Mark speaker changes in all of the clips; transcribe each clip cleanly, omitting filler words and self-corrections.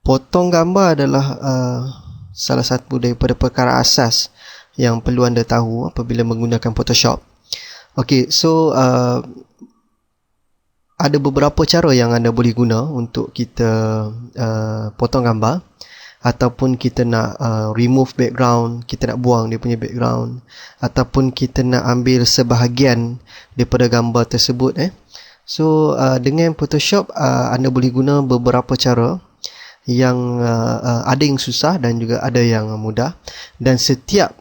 Speaker 1: potong gambar adalah salah satu daripada perkara asas yang perlu anda tahu apabila menggunakan Photoshop. Okey, so ada beberapa cara yang anda boleh guna untuk kita potong gambar, ataupun kita nak remove background, kita nak buang dia punya background, ataupun kita nak ambil sebahagian daripada gambar tersebut. So dengan Photoshop anda boleh guna beberapa cara yang ada yang susah dan juga ada yang mudah, dan setiap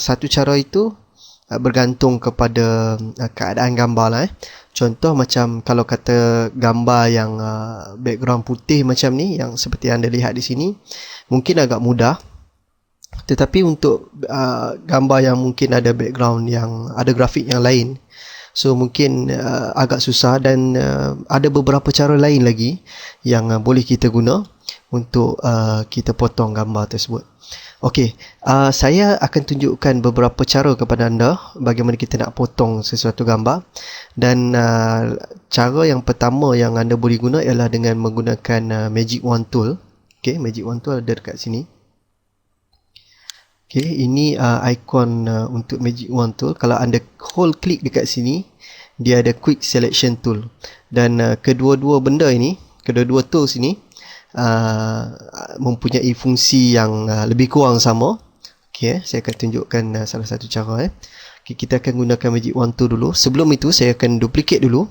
Speaker 1: satu cara itu bergantung kepada keadaan gambar lah. Contoh macam kalau kata gambar yang background putih macam ni, yang seperti anda lihat di sini, mungkin agak mudah. Tetapi untuk gambar yang mungkin ada background yang ada grafik yang lain, so mungkin agak susah, dan ada beberapa cara lain lagi yang boleh kita guna untuk kita potong gambar tersebut. Okey, saya akan tunjukkan beberapa cara kepada anda bagaimana kita nak potong sesuatu gambar. Dan cara yang pertama yang anda boleh guna ialah dengan menggunakan Magic Wand Tool. Okey, Magic Wand Tool ada dekat sini. Okey, ini ikon untuk Magic Wand Tool. Kalau anda hold klik dekat sini, dia ada Quick Selection Tool. Dan kedua-dua benda ini, kedua-dua tools ini mempunyai fungsi yang lebih kurang sama. Okey, saya akan tunjukkan salah satu cara. Okay, kita akan gunakan Magic Wand Tool dulu. Sebelum itu saya akan duplicate dulu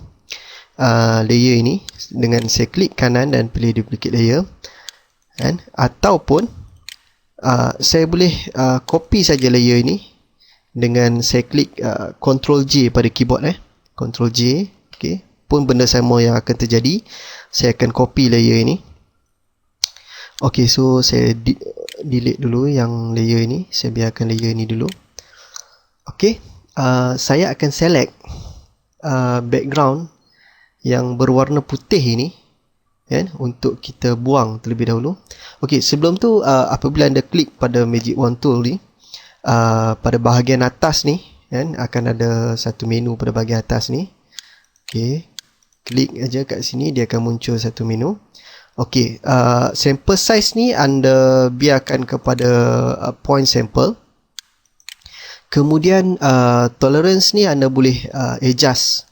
Speaker 1: layer ini dengan saya klik kanan dan pilih duplicate layer, kan? Ataupun saya boleh copy saja layer ini dengan saya klik Ctrl J pada keyboard. Ctrl J. Okey, pun benda sama yang akan terjadi. Saya akan copy layer ini. Okey, so saya delete dulu yang layer ini. Saya biarkan layer ini dulu. Okey, saya akan select background yang berwarna putih ini, kan, untuk kita buang terlebih dahulu. Okey, sebelum tu apabila anda klik pada Magic Wand Tool ni, pada bahagian atas ni, kan, akan ada satu menu pada bahagian atas ni. Okey, klik aja kat sini, dia akan muncul satu menu. Okey, sample size ni anda biarkan kepada point sample. Kemudian tolerance ni anda boleh adjust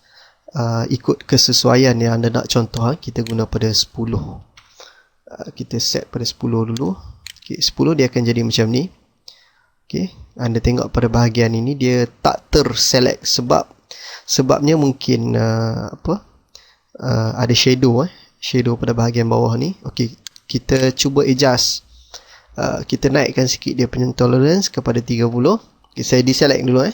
Speaker 1: ikut kesesuaian yang anda nak. Contoh kita guna pada 10. Kita set pada 10 dulu. Okey, 10 dia akan jadi macam ni. Okey, anda tengok pada bahagian ini dia tak terselect sebabnya mungkin ada shadow shadow pada bahagian bawah ni. Okey, kita cuba adjust. Kita naikkan sikit dia punya tolerance kepada 30. Okey, saya deselect dulu.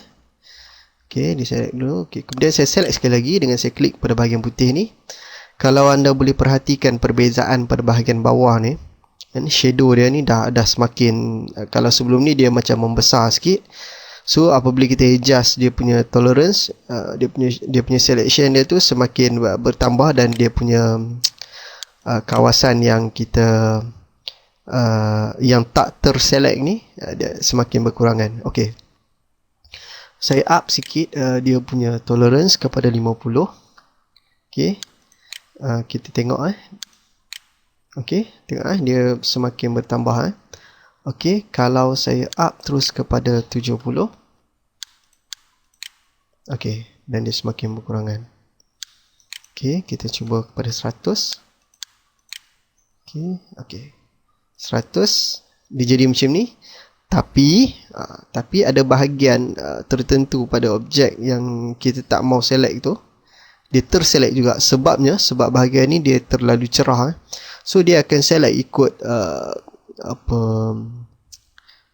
Speaker 1: Okey, deselect dulu. Okey, kemudian saya select sekali lagi dengan saya klik pada bahagian putih ni. Kalau anda boleh perhatikan perbezaan pada bahagian bawah ni, kan, shadow dia ni dah semakin, kalau sebelum ni dia macam membesar sikit. So apabila kita adjust dia punya tolerance, dia punya selection dia tu semakin bertambah, dan dia punya kawasan yang kita yang tak terselect ni dia semakin berkurangan. Okey, saya up sikit dia punya tolerance kepada 50. Okey, kita tengok okey, tengok dia semakin bertambah. Okey, kalau saya up terus kepada 70, okey, dan dia semakin berkurangan. Okey, kita cuba kepada 100. Okey, 100 dia jadi macam ni. Tapi ada bahagian tertentu pada objek yang kita tak mau select tu, dia terselect juga. Sebab bahagian ni dia terlalu cerah. So dia akan select ikut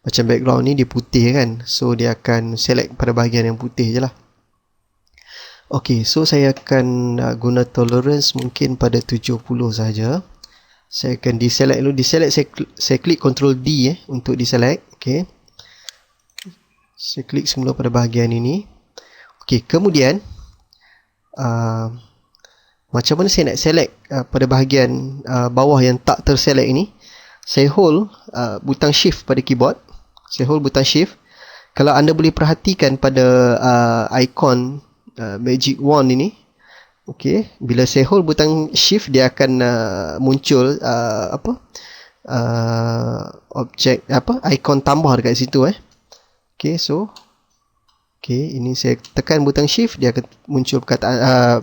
Speaker 1: macam background ni dia putih, kan, so dia akan select pada bahagian yang putih je lah. Okey, so saya akan guna tolerance mungkin pada 70 saja. Saya akan deselect dulu. Saya klik Ctrl D untuk deselect. Okey, saya klik semula pada bahagian ini. Okey, kemudian macam mana saya nak select pada bahagian bawah yang tak terselect ini? Saya hold butang shift pada keyboard. Saya hold butang shift. Kalau anda boleh perhatikan pada ikon Magic Wand ini, Okey, bila saya hold butang shift dia akan muncul objek ikon tambah dekat situ Okey, so ini saya tekan butang shift, dia akan muncul perkataan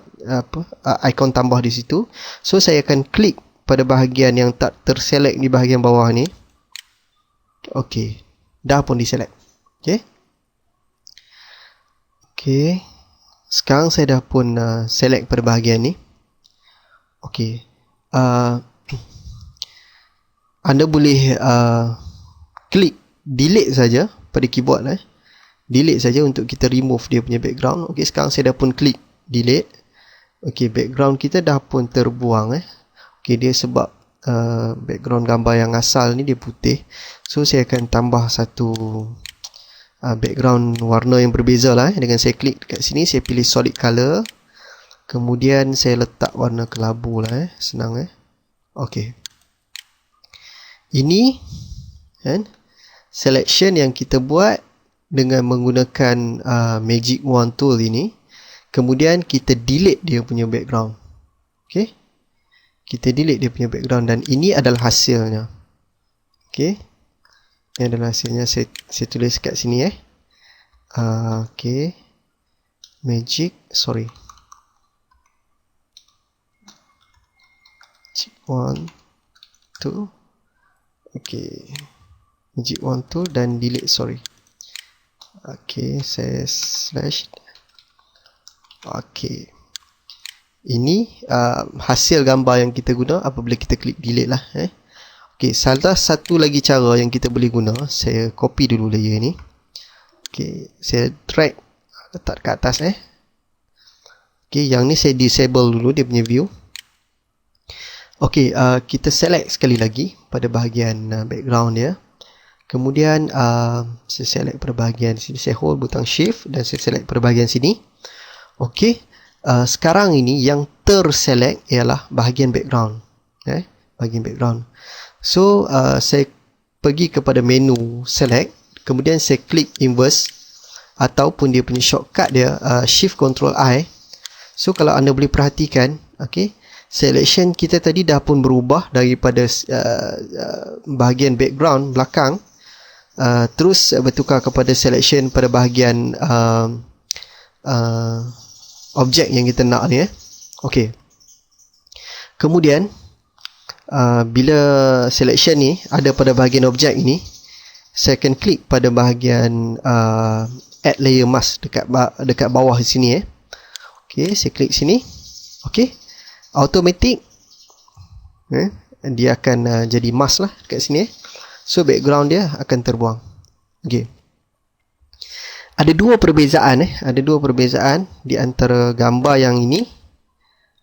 Speaker 1: ikon tambah di situ. So saya akan klik pada bahagian yang tak terselect di bahagian bawah ni. Okey, dah pun diselect. Okey, sekarang saya dah pun select pada bahagian ni. Okey, anda boleh klik delete saja pada keyboard delete saja untuk kita remove dia punya background. Okey, sekarang saya dah pun klik delete. Okey, background kita dah pun terbuang Okey, dia sebab background gambar yang asal ni dia putih. So saya akan tambah satu background warna yang berbeza dengan saya klik dekat sini, saya pilih solid color, kemudian saya letak warna kelabu senang Okey, ini selection yang kita buat dengan menggunakan magic wand tool ini. Kemudian kita delete dia punya background. Okey, kita delete dia punya background dan ini adalah hasilnya. Okey, ini adalah hasilnya. Saya tulis kat sini okey, magic wand tool. Okey, magic wand tool dan delete Okey, saya slash. Okey, ini hasil gambar yang kita guna apabila kita klik delete Okey, salah satu lagi cara yang kita boleh guna, saya copy dulu layer ni. Okey, saya drag letak kat atas Okey, yang ni saya disable dulu dia punya view. Okey, kita select sekali lagi pada bahagian background dia. Kemudian saya select pada bahagian sini, saya hold butang shift dan saya select pada bahagian sini. Okey, sekarang ini yang terselect ialah bahagian background bahagian background. So saya pergi kepada menu select, kemudian saya klik inverse ataupun dia punya shortcut dia shift control I. So kalau anda boleh perhatikan, okey, selection kita tadi dah pun berubah daripada bahagian background belakang terus bertukar kepada selection pada bahagian objek yang kita nak ni Okey, kemudian bila selection ni ada pada bahagian objek ini, saya akan klik pada bahagian add layer mask dekat bawah di sini Okey, saya klik sini. Okey, automatic dia akan jadi mask dekat sini So background dia akan terbuang. Okey. Ada dua perbezaan di antara gambar yang ini.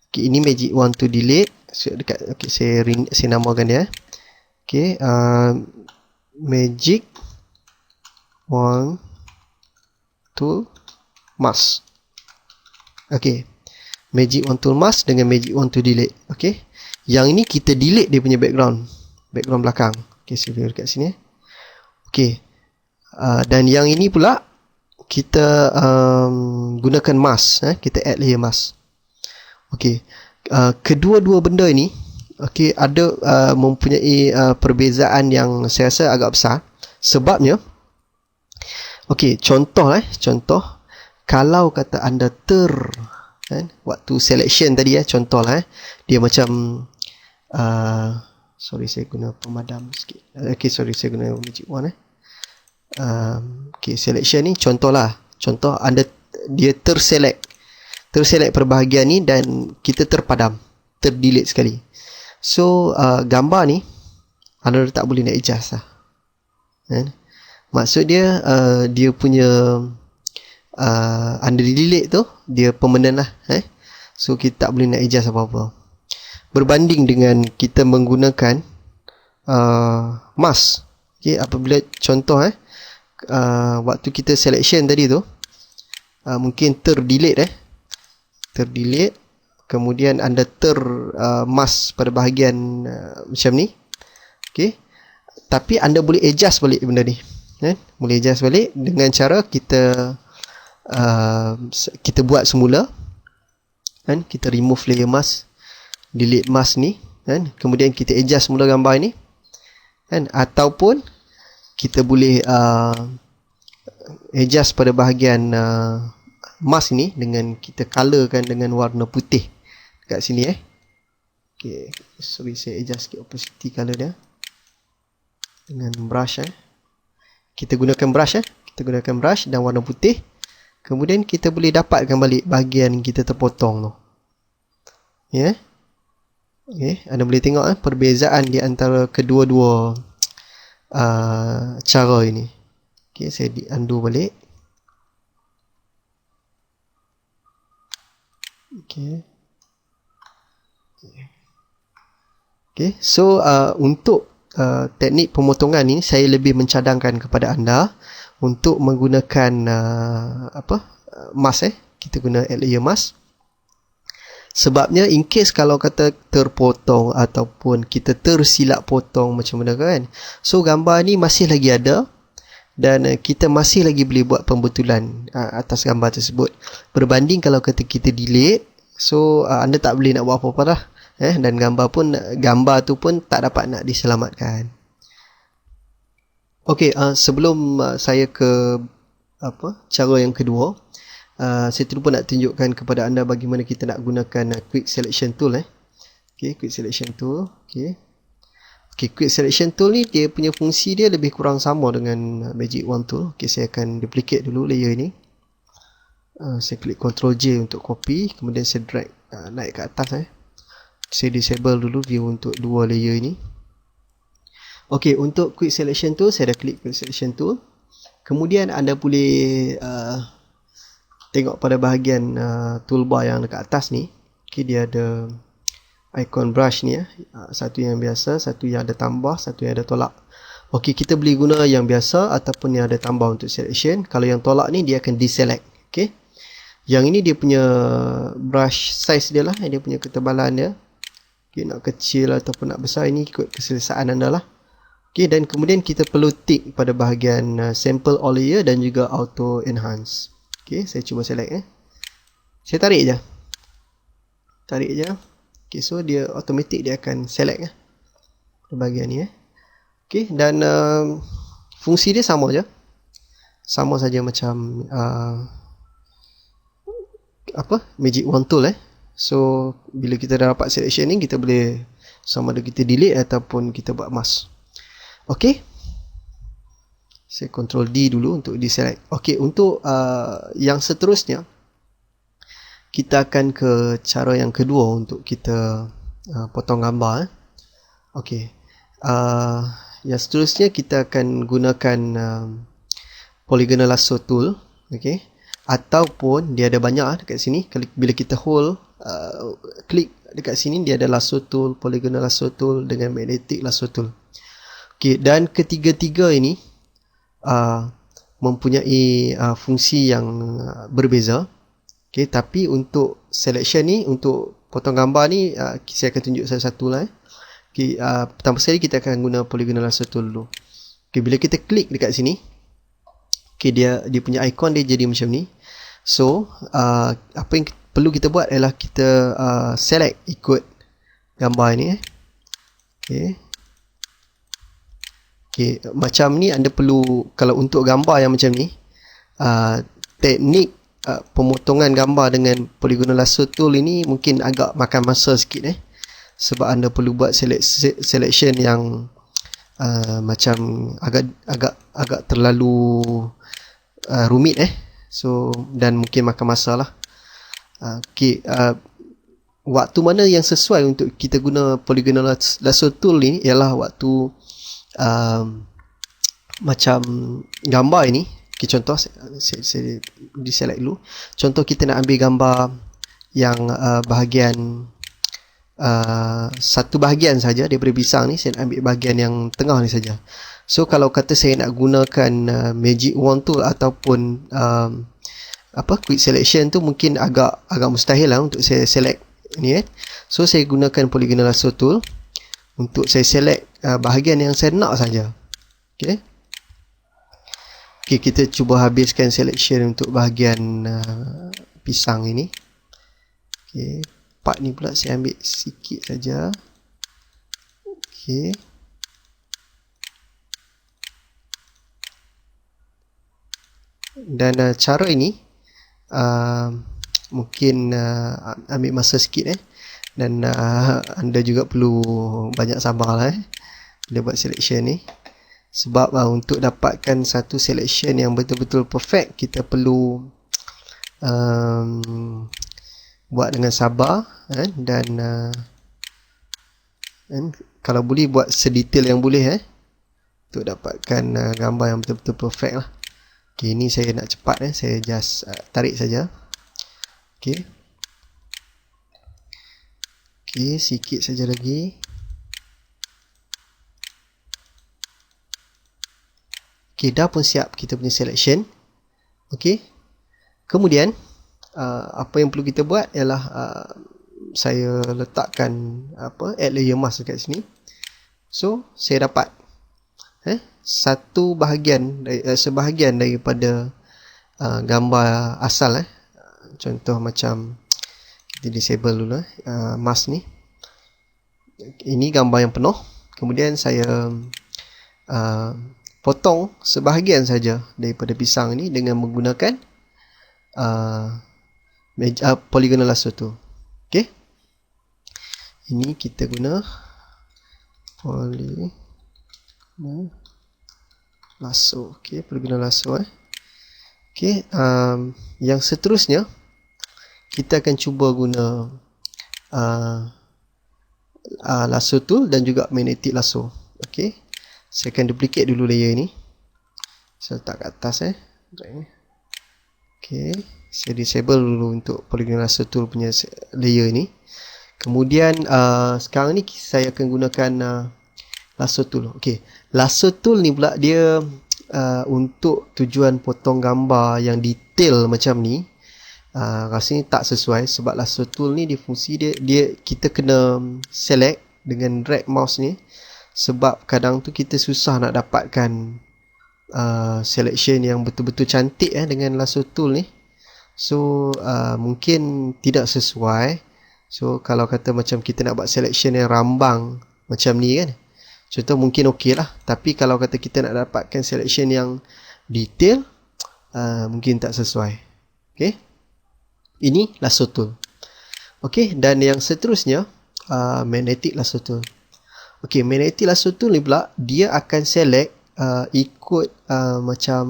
Speaker 1: Okey, ini magic wand to delete. So dekat saya namakan dia. Okey, magic wand to mask. Okey. Magic wand to mask dengan magic wand to delete. Okey. Yang ini kita delete dia punya background belakang. Okey, saya lihat dekat sini. Okey. Dan yang ini pula kita gunakan mask, kita add layer mask. Okey. Kedua-dua benda ini ada mempunyai perbezaan yang saya rasa agak besar. Sebabnya contoh kalau kata anda waktu selection tadi dia macam sorry saya guna pemadam sikit. Saya guna magic wand selection ni contoh anda dia terselect perbahagian ni dan kita terdelete sekali. So gambar ni anda tak boleh nak adjust maksud dia dia punya anda delete tu dia permanent so kita tak boleh nak adjust apa-apa. Berbanding dengan kita menggunakan mask. Apabila contoh waktu kita selection tadi tu mungkin terdelete kemudian anda mask pada bahagian macam ni. Tapi anda boleh adjust balik benda ni. Boleh adjust balik dengan cara kita buat semula. kan, kita remove layer mask, delete mask ni kan, kemudian kita adjust mula gambar ni kan, ataupun kita boleh adjust pada bahagian mask ni dengan kita colorkan dengan warna putih kat sini okay, sorry saya adjust sikit opacity color dia dengan brush kita gunakan brush kita gunakan brush dan warna putih, kemudian kita boleh dapatkan balik bahagian kita terpotong tu. Ya. Okay, anda boleh tengok perbezaan di antara kedua-dua cara ini. Okay, saya undo balik. Okay. Okay, so untuk teknik pemotongan ni saya lebih mencadangkan kepada anda untuk menggunakan mask kita guna layer mask. Sebabnya in case kalau kata terpotong ataupun kita tersilap potong macam mana kan, so gambar ni masih lagi ada dan kita masih lagi boleh buat pembetulan atas gambar tersebut, berbanding kalau kata kita delete, so anda tak boleh nak buat apa-apa dah dan gambar tu pun tak dapat nak diselamatkan. Okey, sebelum saya ke cara yang kedua, saya terlupa nak tunjukkan kepada anda bagaimana kita nak gunakan quick selection tool Okay, quick selection tool. Okay, quick selection tool ni dia punya fungsi dia lebih kurang sama dengan magic wand tool. Okay, saya akan duplicate dulu layer ni. Saya klik Ctrl J untuk copy, kemudian saya drag naik ke atas Saya disable dulu view untuk dua layer ini. Okay, untuk quick selection tool saya dah klik quick selection tool. Kemudian anda boleh tengok pada bahagian toolbar yang dekat atas ni. Okay, dia ada icon brush ni satu yang biasa, satu yang ada tambah, satu yang ada tolak. Okay, kita boleh guna yang biasa ataupun yang ada tambah untuk selection. Kalau yang tolak ni dia akan deselect. Okay, yang ini dia punya brush size dia lah, dia punya ketebalan dia. Okay, nak kecil ataupun nak besar ini ikut keselesaan anda lah. Okay, dan kemudian kita perlu tick pada bahagian sample all layer dan juga auto enhance. Okay, saya cuba select saya tarik je. Okay, so dia automatic dia akan select bahagian ni Okay, dan fungsi dia sama je. Sama saja macam magic wand tool So bila kita dah dapat selection ni, kita boleh sama ada kita delete ataupun kita buat mask. Okay, saya Ctrl D dulu untuk deselect. Okay, untuk yang seterusnya kita akan ke cara yang kedua untuk kita potong gambar Okay, yang seterusnya kita akan gunakan polygonal lasso tool. Okay, ataupun dia ada banyak dekat sini. Bila kita hold klik dekat sini, dia ada lasso tool, polygonal lasso tool dengan magnetic lasso tool. Okay, dan ketiga-tiga ini mempunyai fungsi yang berbeza. Okay, tapi untuk selection ni, untuk potong gambar ni, saya akan tunjuk satu-satu lah. Okay, pertama sekali kita akan guna polygonal lasso tool dulu. Okay, bila kita klik dekat sini, okay, dia punya icon dia jadi macam ni. So apa yang perlu kita buat adalah kita select ikut gambar ni Okay, macam ni anda perlu, kalau untuk gambar yang macam ni, teknik pemotongan gambar dengan polygonal lasso tool ini mungkin agak makan masa sikit sebab anda perlu buat selection yang macam agak terlalu rumit so, dan mungkin makan masa lah. Okay, waktu mana yang sesuai untuk kita guna polygonal lasso tool ni ialah waktu macam gambar ini. Okay, contoh saya deselect dulu. Contoh kita nak ambil gambar yang bahagian satu bahagian saja daripada pisang ni, saya nak ambil bahagian yang tengah ni saja. So kalau kata saya nak gunakan magic wand tool ataupun quick selection tu, mungkin agak mustahil lah untuk saya select ni So saya gunakan polygonal lasso tool untuk saya select bahagian yang saya nak saja. Okay, kita cuba habiskan selection untuk bahagian pisang ini. Okey, part ni pula saya ambil sikit saja. Okey. Dan cara ini mungkin ambil masa sikit dan anda juga perlu banyak sabar lah bila buat selection ni. Sebab untuk dapatkan satu selection yang betul-betul perfect, kita perlu buat dengan sabar dan kalau boleh buat sedetail yang boleh untuk dapatkan gambar yang betul-betul perfect lah. Okay, ni saya nak cepat saya just tarik saja. Okay. Okay, sikit saja lagi. Okay, dah pun siap kita punya selection. Okay. Kemudian apa yang perlu kita buat ialah saya letakkan add layer mask dekat sini. So saya dapat satu bahagian sebahagian daripada gambar asal contoh macam kita disable dulu mask ni. Ini gambar yang penuh. Kemudian saya potong sebahagian saja daripada pisang ni dengan menggunakan polygonal lasso tu. Okey. Ini kita guna polygonal lasso. Okey, polygonal lasso Okey, yang seterusnya kita akan cuba guna lasso tool dan juga magnetic lasso. Okey. Saya akan duplicate dulu layer ni. Saya letak kat atas Okey, saya disable dulu untuk polygonal lasso tool punya layer ni. Kemudian sekarang ni saya akan gunakan lasso tool. Okey, lasso tool ni pula dia untuk tujuan potong gambar yang detail macam ni. Rasanya tak sesuai sebab lasso tool ni dia fungsi dia kita kena select dengan drag mouse ni. Sebab kadang tu kita susah nak dapatkan selection yang betul-betul cantik dengan lasso tool ni. So mungkin tidak sesuai. So kalau kata macam kita nak buat selection yang rambang macam ni kan, contoh mungkin okey lah. Tapi kalau kata kita nak dapatkan selection yang detail, mungkin tak sesuai. Okay, ini lasso tool. Okay, dan yang seterusnya magnetic lasso tool. Okay, magnetic lasso tool ni pula dia akan select ikut macam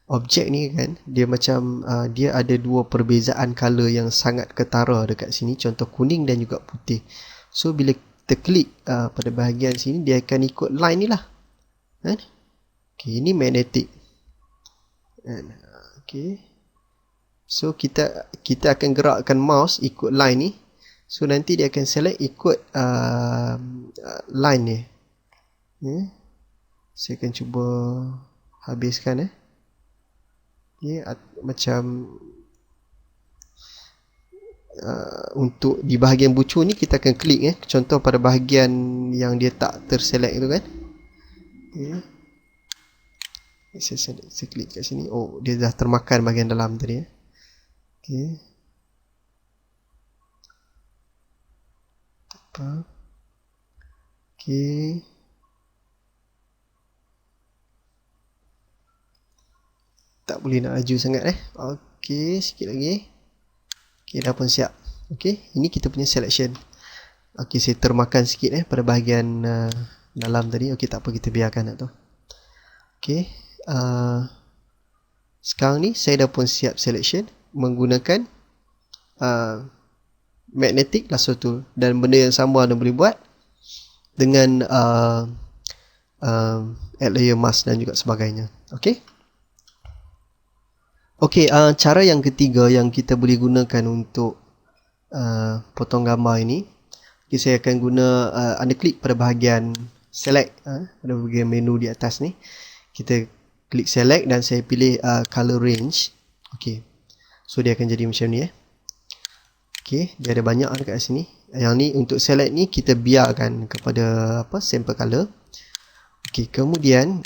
Speaker 1: objek ni kan, dia macam dia ada dua perbezaan color yang sangat ketara dekat sini, contoh kuning dan juga putih. So bila kita klik pada bahagian sini, dia akan ikut line ni lah kan? Okay, ini magnetic. Okay, so kita akan gerakkan mouse ikut line ni. So nanti dia akan select ikut line ni. Saya akan cuba habiskan macam untuk di bahagian bucu ni kita akan klik contoh pada bahagian yang dia tak terselect tu kan. Saya klik kat sini. Oh, dia dah termakan bahagian dalam tadi Okay. Okay. Tak boleh nak laju sangat Okay, sikit lagi. Okay, dah pun siap. Okay, ini kita punya selection. Okay, saya termakan sikit pada bahagian dalam tadi. Okay, tak apa, kita biarkan tu. Okay, sekarang ni saya dah pun siap selection menggunakan magnetic lasso tool. Dan benda yang sama anda boleh buat dengan add layer mask dan juga sebagainya. Okay. Okay, cara yang ketiga yang kita boleh gunakan untuk potong gambar ini. Okay, saya akan guna anda klik pada bahagian select pada bahagian menu di atas ni. Kita klik select dan saya pilih color range. Okay, so dia akan jadi macam ni Okay, dia ada banyak dekat sini. Yang ni untuk select ni kita biarkan kepada sample color. Okay, kemudian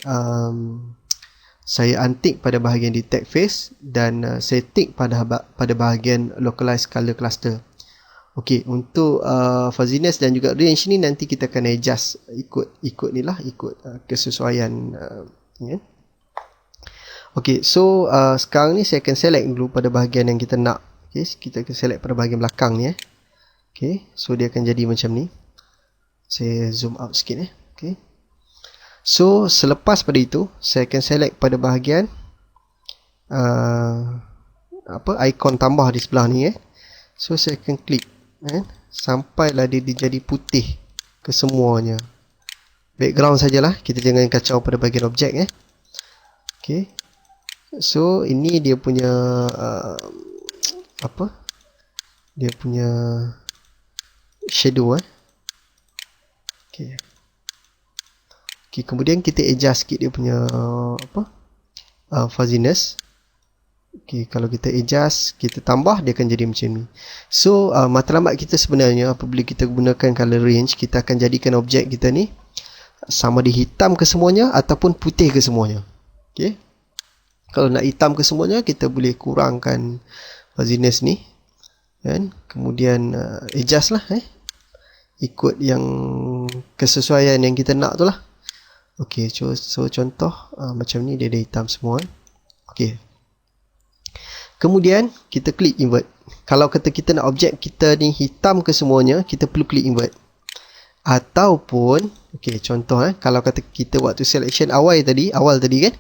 Speaker 1: saya untick pada bahagian detect face dan saya tick pada bahagian localize color cluster. Okey, untuk fuzziness dan juga range ni nanti kita akan adjust ikut ni lah, ikut kesesuaian ni. Okey, so sekarang ni saya akan select dulu pada bahagian yang kita nak. Okey, kita akan select pada bahagian belakang ni. Okey, so dia akan jadi macam ni. Saya zoom out sikit. Okey. So selepas pada itu, saya akan select pada bahagian ikon tambah di sebelah ni. So saya akan klik sampailah dia jadi putih kesemuanya. Background sajalah, kita jangan kacau pada bahagian objek. Okay. So ini dia punya dia punya shadow. Okay. Okay, kemudian kita adjust sikit dia punya fuzziness. Okay, kalau kita adjust, kita tambah, dia akan jadi macam ni. So matlamat kita sebenarnya apabila kita gunakan color range, kita akan jadikan objek kita ni sama di hitam ke semuanya ataupun putih ke semuanya. Okay. Kalau nak hitam ke semuanya, kita boleh kurangkan fuzziness ni, kan? Kemudian adjust lah ikut yang kesesuaian yang kita nak tu lah. Okay, so contoh macam ni, dia dah hitam semua. Okay. Kemudian kita klik invert. Kalau kata kita nak objek kita ni hitam ke semuanya, kita perlu klik invert. Ataupun okey, contoh kalau kata kita waktu selection awal tadi kan,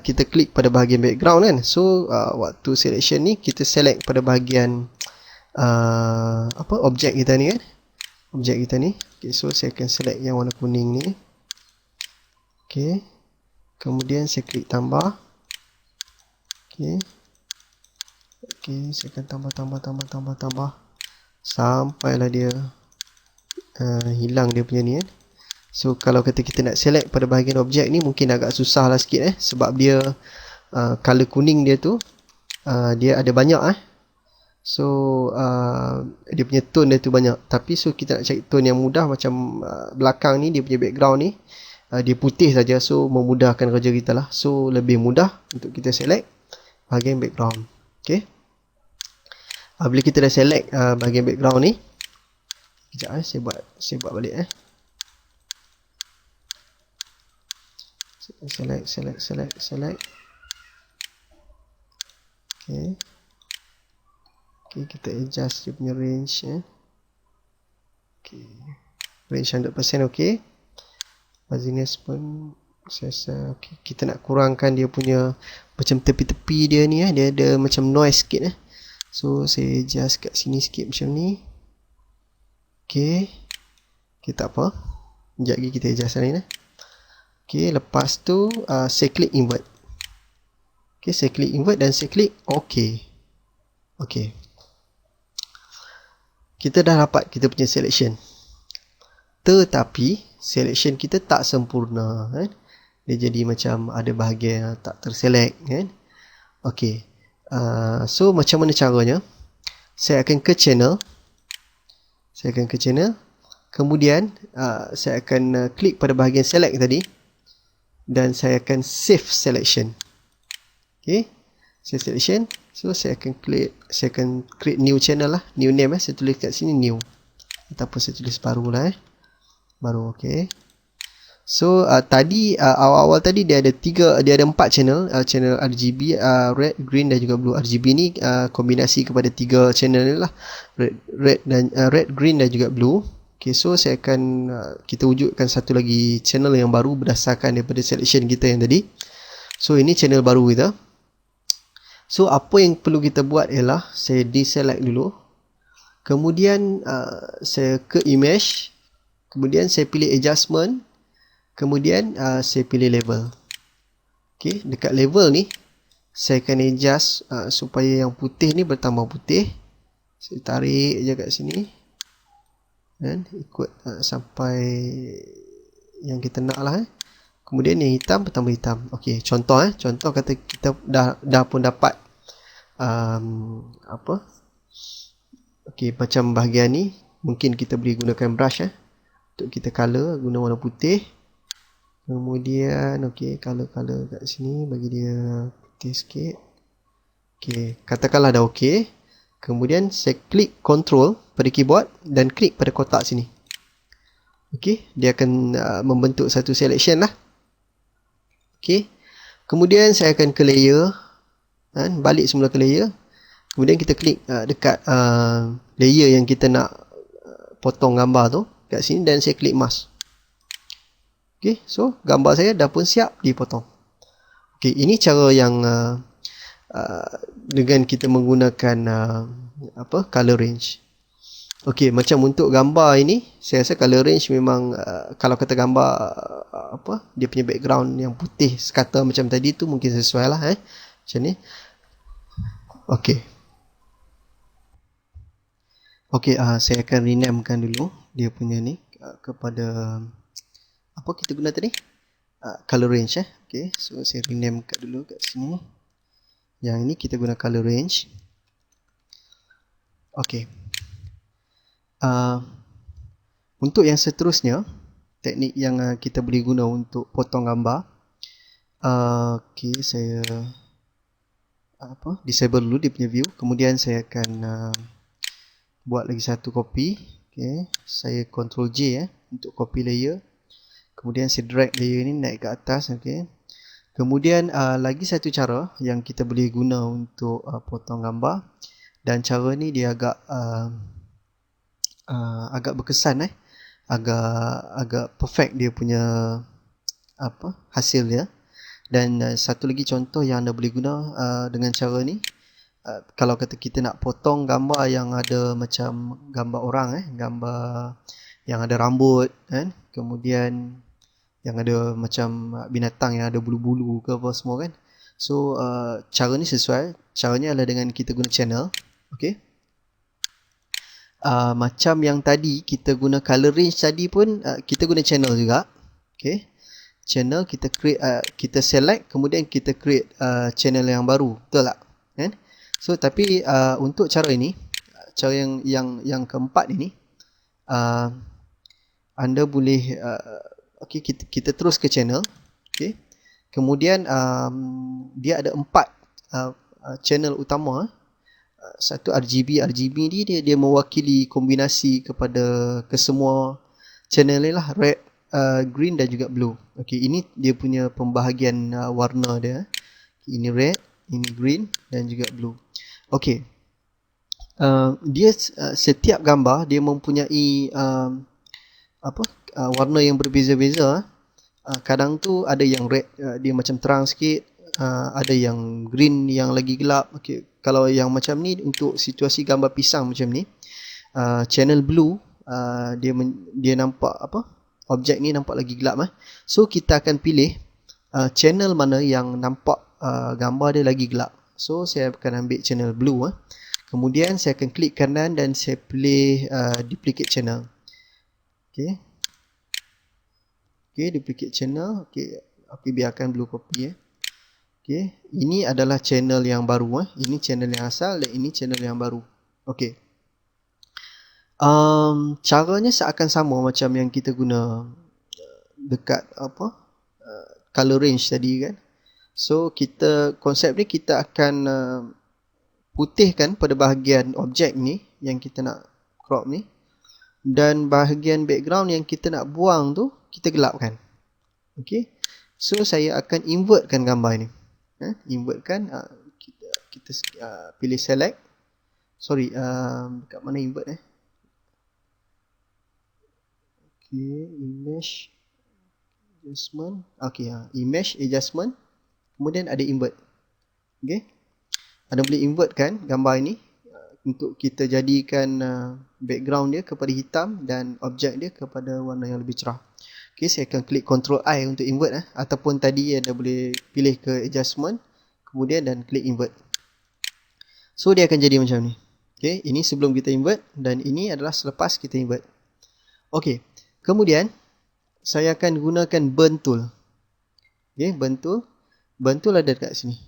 Speaker 1: kita klik pada bahagian background kan. So waktu selection ni kita select pada bahagian objek kita ni kan. Objek kita ni. Okay, so saya akan select yang warna kuning ni. Okay. Kemudian saya klik tambah. Okay. Okay, saya akan tambah sampailah dia hilang dia punya ni kan. So kalau kata kita nak select pada bahagian objek ni mungkin agak susah lah sikit sebab dia color kuning dia tu dia ada banyak so dia punya tone dia tu banyak. Tapi so kita nak cari tone yang mudah macam belakang ni, dia punya background ni dia putih saja, so memudahkan kerja kita lah. So lebih mudah untuk kita select bahagian background. Okay. Bila kita dah select bahagian background ni, sekejap saya buat balik select. Okay. Okay, kita adjust dia punya range Okay. Range 100% okay. Fuzziness pun saya rasa okay. Kita nak kurangkan dia punya macam tepi-tepi dia ni dia ada macam noise sikit So saya adjust kat sini sikit macam ni. Okay. Okay, tak apa. Sekejap lagi kita adjust lain Okay, lepas tu saya klik invert. Okay, saya klik invert dan saya klik OK. Okay. Kita dah dapat kita punya selection. Tetapi selection kita tak sempurna kan. Dia jadi macam ada bahagian yang tak terselect kan. Okay. So macam mana caranya? Saya akan ke channel. Kemudian saya akan klik pada bahagian select tadi. Dan saya akan save selection. Okay. Save selection. So saya akan create new channel lah. New name saya tulis kat sini new. Ataupun saya tulis baru lah Baru okay. So tadi awal-awal tadi dia ada 4 channel. Channel RGB, red, green dan juga blue. RGB ni kombinasi kepada 3 channel ni lah. Red, green dan juga blue. Okay, so saya akan kita wujudkan satu lagi channel yang baru berdasarkan daripada selection kita yang tadi. So ini channel baru kita. So apa yang perlu kita buat ialah saya deselect dulu. Kemudian saya ke image. Kemudian saya pilih adjustment. Kemudian saya pilih level. Okay, dekat level ni saya akan adjust supaya yang putih ni bertambah putih. Saya tarik je kat sini. Dan ikut sampai yang kita nak lah Kemudian yang hitam bertambah hitam. Okey, contoh contoh kata kita dah pun dapat okey, macam bahagian ni mungkin kita boleh gunakan brush untuk kita color, guna warna putih. Kemudian okey, color-color kat sini bagi dia putih sikit. Okey, katakanlah dah okey. Kemudian saya klik control pada keyboard dan klik pada kotak sini. Okey, dia akan membentuk satu selection lah. Okey. Kemudian saya akan ke layer, balik semula ke layer. Kemudian kita klik dekat layer yang kita nak potong gambar tu kat sini dan saya klik mask. Okey, so gambar saya dah pun siap dipotong. Okey, ini cara yang dengan kita menggunakan color range. Okey, macam untuk gambar ini, saya rasa color range memang kalau kata gambar dia punya background yang putih sekata macam tadi tu mungkin sesuai lah macam ni. Okey. Okey, saya akan renamekan dulu dia punya ni kepada apa kita guna tadi? Color range Okey, so saya rename kat dulu kat sini. Yang ini kita guna color range. Okey. Untuk yang seterusnya, teknik yang kita boleh guna untuk potong gambar. Okey, saya disable dulu dia punya view. Kemudian saya akan buat lagi satu copy. Okey, saya Ctrl J untuk copy layer. Kemudian saya drag layer ni naik ke atas. Okey. Kemudian lagi satu cara yang kita boleh guna untuk potong gambar, dan cara ni dia agak berkesan agak perfect dia punya hasil dia. Dan satu lagi contoh yang anda boleh guna dengan cara ni, kalau kata kita nak potong gambar yang ada macam gambar orang gambar yang ada rambut kemudian yang ada macam binatang yang ada bulu-bulu ke apa semua kan. So cara ni sesuai. Caranya adalah dengan kita guna channel. Okey. Macam yang tadi kita guna color range tadi pun kita guna channel juga. Okey. Channel kita create kita select kemudian kita create channel yang baru. Betul tak? Kan? So tapi untuk cara ini, cara yang keempat ini, anda boleh okey, kita terus ke channel. Okey. Kemudian dia ada 4 channel utama. Satu RGB ni dia mewakili kombinasi kepada kesemua channel ni lah, red, green dan juga blue. Okey, ini dia punya pembahagian warna dia. Ini red, ini green dan juga blue. Okey. Dia setiap gambar dia mempunyai warna yang berbeza-beza. Kadang tu ada yang red dia macam terang sikit, ada yang green yang lagi gelap. Okey, kalau yang macam ni untuk situasi gambar pisang macam ni, channel blue dia nampak objek ni nampak lagi gelap So kita akan pilih channel mana yang nampak gambar dia lagi gelap. So saya akan ambil channel blue Kemudian saya akan klik kanan dan saya pilih duplicate channel. Okey. Okey, duplicate channel. Okey, biarkan blue copy Okey, ini adalah channel yang baru Ini channel yang asal dan ini channel yang baru. Okey. Caranya seakan sama macam yang kita guna dekat color range tadi kan. So konsep ni kita akan putihkan pada bahagian objek ni yang kita nak crop ni, dan bahagian background yang kita nak buang tu kita gelapkan. Okey. So saya akan invertkan gambar ni. Invertkan, kita pilih select. Sorry, dekat mana invert Okey, image adjustment. Okey, image adjustment. Kemudian ada invert. Okey. Anda boleh invertkan gambar ini untuk kita jadikan background dia kepada hitam dan objek dia kepada warna yang lebih cerah. Okey, saya akan klik Ctrl I untuk invert ataupun tadi anda boleh pilih ke adjustment kemudian dan klik invert. So dia akan jadi macam ni. Okey, ini sebelum kita invert dan ini adalah selepas kita invert. Okey. Kemudian saya akan gunakan burn tool. Okey, burn tool. Burn tool ada dekat sini.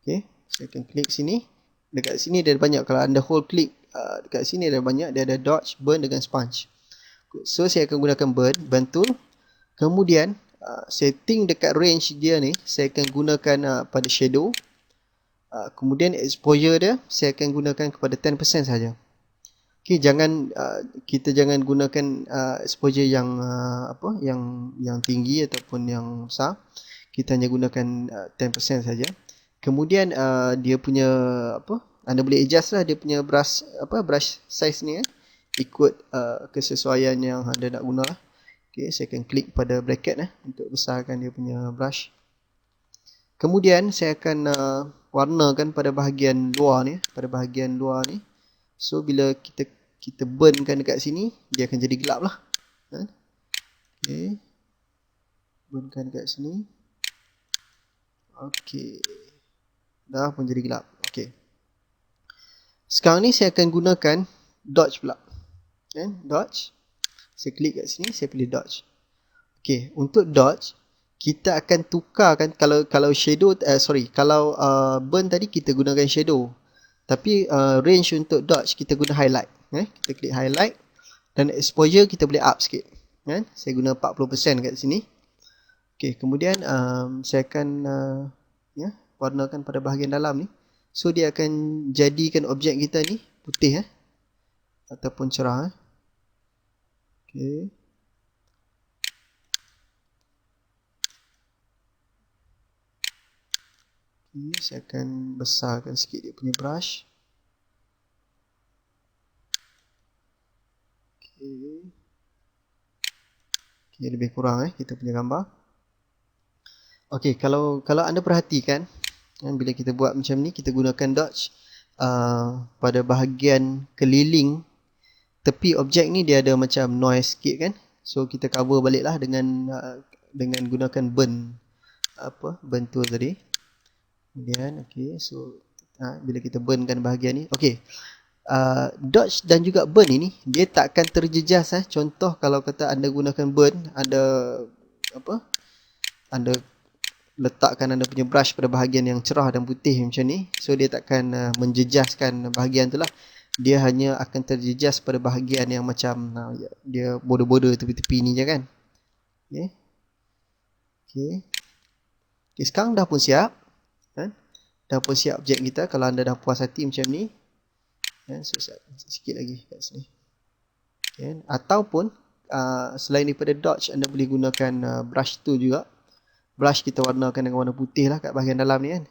Speaker 1: Okey, saya akan klik sini. Dekat sini dia ada banyak. Kalau anda hold klik dekat sini ada banyak. Dia ada dodge, burn dengan sponge. So saya akan gunakan burn tool. Kemudian setting dekat range dia ni saya akan gunakan pada shadow. Kemudian exposure dia saya akan gunakan kepada 10% saja. Okey, kita jangan gunakan exposure yang yang tinggi ataupun yang besar. Kita hanya gunakan 10% saja. Kemudian dia punya anda boleh adjust lah dia punya brush size ni ikut kesesuaian yang anda nak guna lah. Okey, saya akan klik pada bracket untuk besarkan dia punya brush. Kemudian saya akan warnakan pada bahagian luar ni, So bila kita burnkan dekat sini, dia akan jadi gelap lah. Okey. Burnkan dekat sini. Okey. Dah pun jadi gelap. Okey. Sekarang ni saya akan gunakan dodge pula. Dodge. Saya klik kat sini, saya pilih dodge. Okey, untuk dodge kita akan tukarkan kalau shadow kalau burn tadi kita gunakan shadow. Tapi range untuk dodge kita guna highlight. Kita klik highlight dan exposure kita boleh up sikit. Saya guna 40% kat sini. Okey, kemudian saya akan warnakan pada bahagian dalam ni. So dia akan jadikan objek kita ni putih ataupun cerah. Okey. Okay, saya akan besarkan sikit dia punya brush. Okey. Okay, lebih kurang kita punya gambar. Okey, kalau anda perhatikan bila kita buat macam ni, kita gunakan dodge pada bahagian keliling tepi objek ni dia ada macam noise sikit kan. So kita cover balik lah dengan gunakan burn tool tadi. Kemudian okey, so bila kita burnkan bahagian ni, okey. Dodge dan juga burn ini dia tak akan terjejas Contoh kalau kata anda gunakan burn, anda letakkan anda punya brush pada bahagian yang cerah dan putih macam ni, so dia takkan menjejaskan bahagian tu lah. Dia hanya akan terjejas pada bahagian yang macam dia border-border tepi-tepi ni je kan. Okey, sekarang dah pun siap. Dah pun siap objek kita. Kalau anda dah puas hati macam ni, so sikit lagi kat sini. Ataupun selain daripada dodge, anda boleh gunakan brush tool juga. Brush kita warnakan dengan warna putih lah kat bahagian dalam ni kan.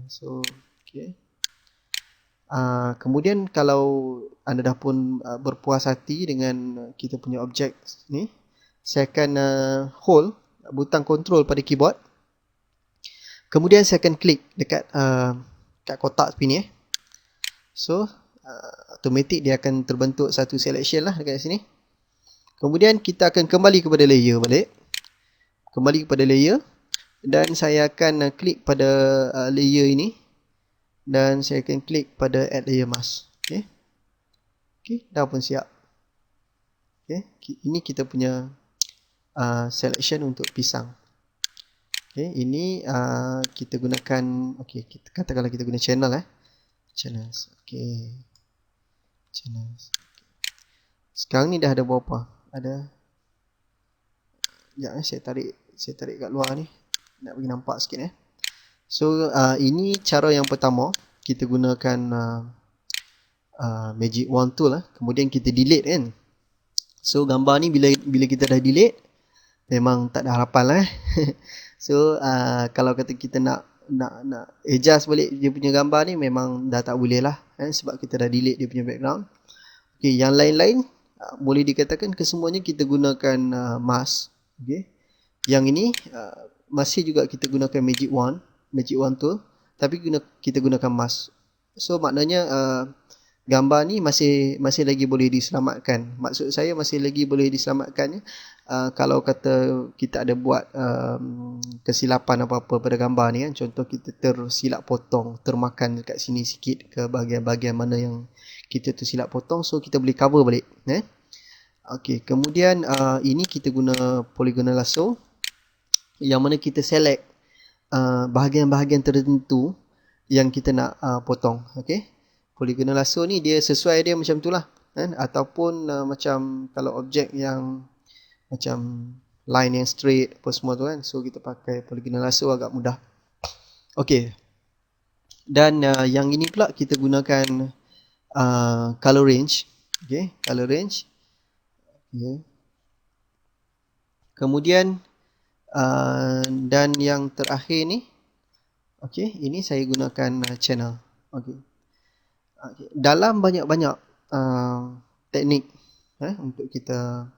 Speaker 1: So okey. Kemudian kalau anda dah pun berpuas hati dengan kita punya objek ni, saya akan hold butang control pada keyboard. Kemudian saya akan klik dekat kat kotak tepi ni. So automatik dia akan terbentuk satu selection lah dekat sini. Kemudian kita akan kembali kepada layer balik. Kembali kepada layer dan saya akan klik pada layer ini. Dan saya akan klik pada add layer mask. Okey, dah pun siap. Ini kita punya selection untuk pisang. Ini kita gunakan katakanlah kita guna channel channels. Channels. Sekarang ni dah ada berapa? Ada. Sekejap saya tarik kat luar ni. Nak bagi nampak sikit So ini cara yang pertama, kita gunakan magic wand tool kemudian kita delete kan. So gambar ni bila kita dah delete memang tak ada harapan lah So kalau kata kita nak adjust balik dia punya gambar ni memang dah tak boleh lah sebab kita dah delete dia punya background. Okey, yang lain-lain boleh dikatakan kesemuanya kita gunakan mask. Okey. Yang ini masih juga kita gunakan magic wand tool, tapi kita gunakan mask. So maknanya gambar ni masih lagi boleh diselamatkan. Maksud saya masih lagi boleh diselamatkan kalau kata kita ada buat kesilapan apa-apa pada gambar ni kan. Contoh kita tersilap potong, termakan dekat sini sikit ke bahagian-bahagian mana yang kita tersilap potong, so kita boleh cover balik. Okey, kemudian ini kita guna polygonal lasso yang mana kita select bahagian-bahagian tertentu yang kita nak potong. Okey, polygonal lasso ni dia sesuai dia macam tu lah ataupun macam kalau objek yang macam line yang straight apa semua tu kan. So kita pakai polygonal lasso agak mudah. Okey. Dan yang ini pula kita gunakan color range. Okey, color range. Okay. Kemudian dan yang terakhir ni, okey, ini saya gunakan channel. Okey. Dalam banyak-banyak teknik untuk kita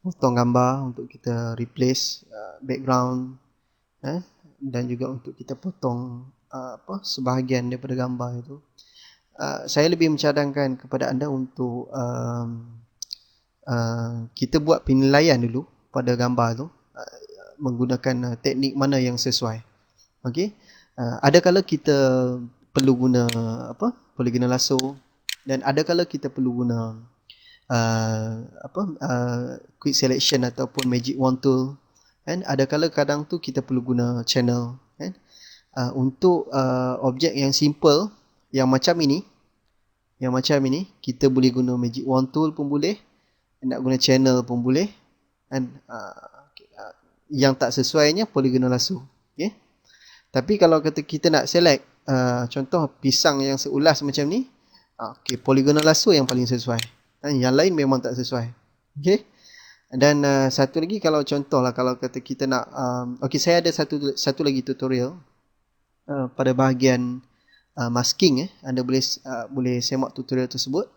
Speaker 1: potong gambar, untuk kita replace background dan juga untuk kita potong sebahagian daripada gambar itu, saya lebih mencadangkan kepada anda untuk kita buat penilaian dulu pada gambar tu menggunakan teknik mana yang sesuai. Okey. Ada kala kita perlu guna polygonal lasso, dan ada kala kita perlu guna quick selection ataupun magic wand tool, kan. Ada kala kadang tu kita perlu guna channel, kan. Untuk objek yang simple yang macam ini, kita boleh guna magic wand tool pun boleh, nak guna channel pun boleh, kan. Yang tak sesuainya polygonal lasso. Okay. Tapi kalau kata kita nak select contoh pisang yang seulas macam ni, polygonal lasso yang paling sesuai. Yang lain memang tak sesuai. Okay. Dan satu lagi, kalau contoh lah, kalau kata kita nak saya ada satu lagi tutorial pada bahagian masking. Anda boleh semak tutorial tersebut.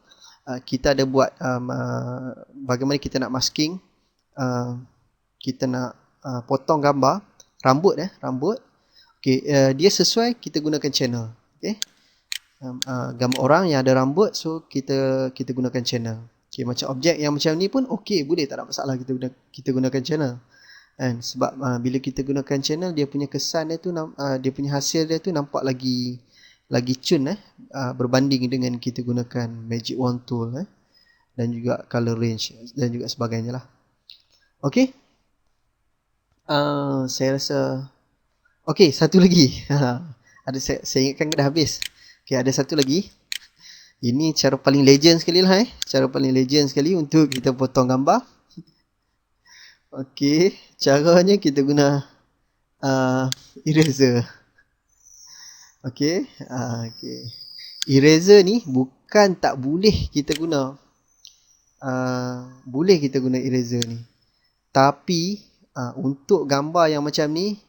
Speaker 1: Kita ada buat bagaimana kita nak masking, kita nak potong gambar rambut. Okay, dia sesuai, kita gunakan channel. Okay. Gambar orang yang ada rambut, so kita gunakan channel. Okay, macam objek yang macam ni pun okey, boleh, tak ada masalah kita gunakan channel. And sebab bila kita gunakan channel, dia punya kesan dia tu, dia punya hasil dia tu nampak lagi cun berbanding dengan kita gunakan magic wand tool dan juga color range dan juga sebagainya lah. Okey. Saya rasa okey, satu lagi. Ada saya ingatkan dah habis. Okey, ada satu lagi. Ini cara paling legend sekali lah. Cara paling legend sekali untuk kita potong gambar. Okey, caranya kita guna eraser. Okey, eraser ni bukan tak boleh kita guna. Boleh kita guna eraser ni. Tapi untuk gambar yang macam ni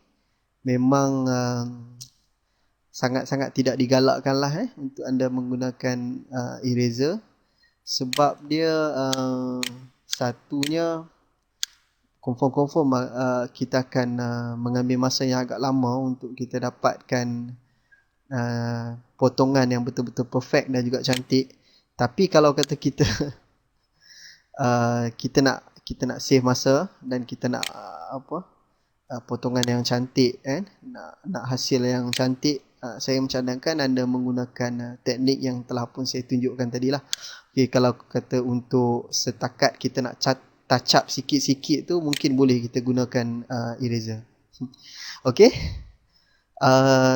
Speaker 1: memang sangat-sangat tidak digalakkan lah untuk anda menggunakan eraser. Sebab dia satunya confirm kita akan mengambil masa yang agak lama untuk kita dapatkan potongan yang betul-betul perfect dan juga cantik. Tapi kalau kata kita kita nak save masa dan kita nak potongan yang cantik, nak hasil yang cantik, saya mencadangkan anda menggunakan teknik yang telah pun saya tunjukkan tadi lah. Okay, kalau kata untuk setakat kita nak touch up sikit-sikit tu, mungkin boleh kita gunakan eraser. Okay.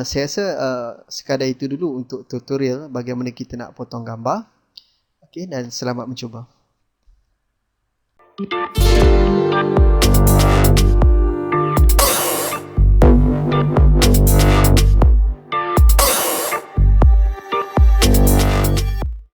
Speaker 1: Saya rasa sekadar itu dulu untuk tutorial bagaimana kita nak potong gambar. Okay, dan selamat mencuba.